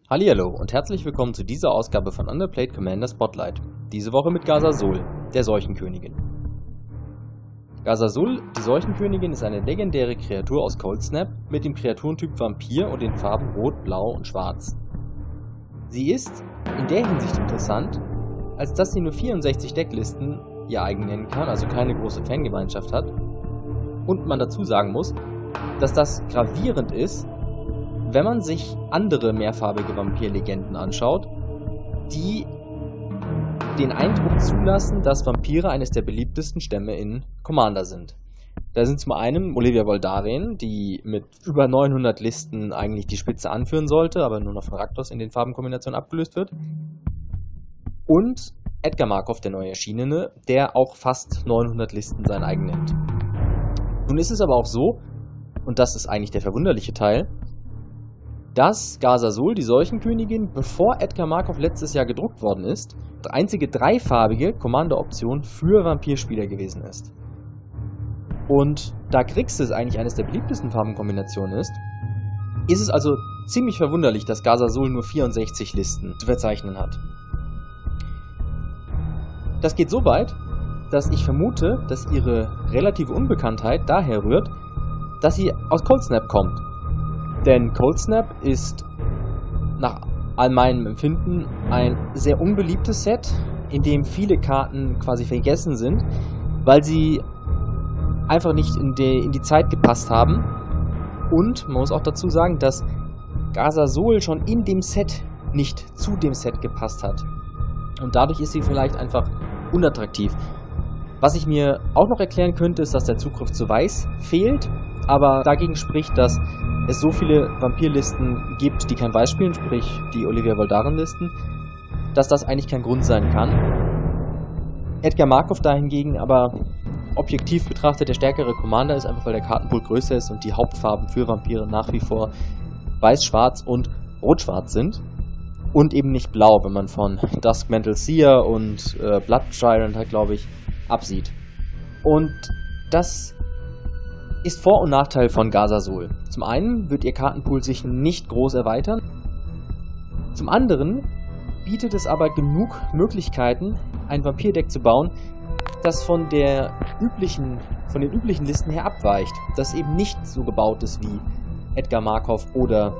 Hallihallo und herzlich willkommen zu dieser Ausgabe von Underplayed Commander Spotlight. Diese Woche mit Ghazazul, der Seuchenkönigin. Ghazazul, die Seuchenkönigin, ist eine legendäre Kreatur aus Cold Snap mit dem Kreaturentyp Vampir und den Farben Rot, Blau und Schwarz. Sie ist in der Hinsicht interessant, als dass sie nur 64 Decklisten ihr eigen nennen kann, also keine große Fangemeinschaft hat. Und man dazu sagen muss, dass das gravierend ist, wenn man sich andere mehrfarbige Vampirlegenden anschaut, die den Eindruck zulassen, dass Vampire eines der beliebtesten Stämme in Commander sind. Da sind zum einen Olivia Voldaren, die mit über 900 Listen eigentlich die Spitze anführen sollte, aber nur noch von Rakdos in den Farbenkombinationen abgelöst wird. Und Edgar Markov, der neu erschienene, der auch fast 900 Listen sein eigen nennt. Nun ist es aber auch so, und das ist eigentlich der verwunderliche Teil, dass Ghazazul, die Seuchenkönigin, bevor Edgar Markov letztes Jahr gedruckt worden ist, die einzige dreifarbige Commander-Option für Vampirspieler gewesen ist. Und da Grixis eigentlich eines der beliebtesten Farbenkombinationen ist es also ziemlich verwunderlich, dass Ghazazul nur 64 Listen zu verzeichnen hat. Das geht so weit, dass ich vermute, dass ihre relative Unbekanntheit daher rührt, dass sie aus Cold Snap kommt. Denn Cold Snap ist nach all meinem Empfinden ein sehr unbeliebtes Set, in dem viele Karten quasi vergessen sind, weil sie einfach nicht in die Zeit gepasst haben. Und man muss auch dazu sagen, dass Ghazazul schon in dem Set nicht zu dem Set gepasst hat. Und dadurch ist sie vielleicht einfach unattraktiv. Was ich mir auch noch erklären könnte, ist, dass der Zugriff zu Weiß fehlt, aber dagegen spricht, dass es so viele Vampirlisten gibt, die kein Weiß spielen, sprich die Olivia Voldaren-Listen, dass das eigentlich kein Grund sein kann. Edgar Markov dahingegen aber objektiv betrachtet der stärkere Commander ist, einfach weil der Kartenpool größer ist und die Hauptfarben für Vampire nach wie vor Weiß, Schwarz und Rot-Schwarz sind. Und eben nicht Blau, wenn man von Duskmantle Seer und Blood Tyrant halt, glaube ich, absieht. Und das ist Vor- und Nachteil von Ghazazul. Zum einen wird ihr Kartenpool sich nicht groß erweitern. Zum anderen bietet es aber genug Möglichkeiten, ein Vampirdeck zu bauen, das von den üblichen Listen her abweicht. Das eben nicht so gebaut ist wie Edgar Markov oder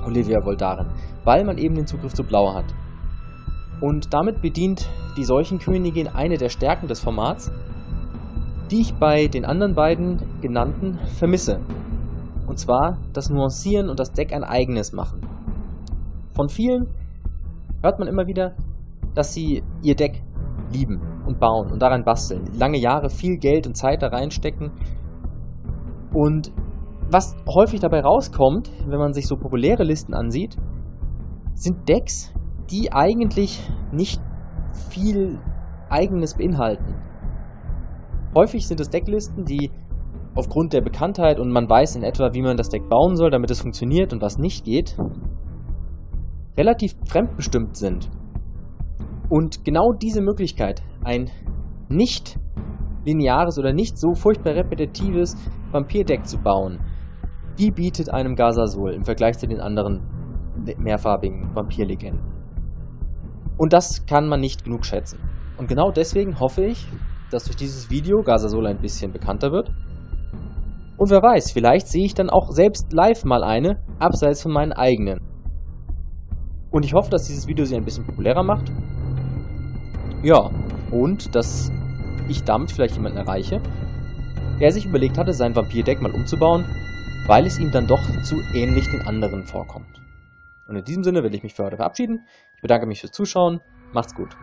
Olivia Voldaren, weil man eben den Zugriff zu Blau hat. Und damit bedient die Seuchenkönigin eine der Stärken des Formats, die ich bei den anderen beiden genannten vermisse. Und zwar das Nuancieren und das Deck ein eigenes machen. Von vielen hört man immer wieder, dass sie ihr Deck lieben und bauen und daran basteln, lange Jahre viel Geld und Zeit da reinstecken. Und was häufig dabei rauskommt, wenn man sich so populäre Listen ansieht, sind Decks, die eigentlich nicht viel Eigenes beinhalten. Häufig sind es Decklisten, die aufgrund der Bekanntheit und man weiß in etwa, wie man das Deck bauen soll, damit es funktioniert und was nicht geht, relativ fremdbestimmt sind. Und genau diese Möglichkeit, ein nicht lineares oder nicht so furchtbar repetitives Vampirdeck zu bauen, die bietet einem Ghazazul im Vergleich zu den anderen mehrfarbigen Vampirlegenden. Und das kann man nicht genug schätzen. Und genau deswegen hoffe ich, dass durch dieses Video Ghazazul ein bisschen bekannter wird. Und wer weiß, vielleicht sehe ich dann auch selbst live mal eine, abseits von meinen eigenen. Und ich hoffe, dass dieses Video sie ein bisschen populärer macht. Ja, und dass ich damit vielleicht jemanden erreiche, der sich überlegt hatte, sein Vampirdeck mal umzubauen, weil es ihm dann doch zu ähnlich den anderen vorkommt. Und in diesem Sinne will ich mich für heute verabschieden. Ich bedanke mich fürs Zuschauen. Macht's gut.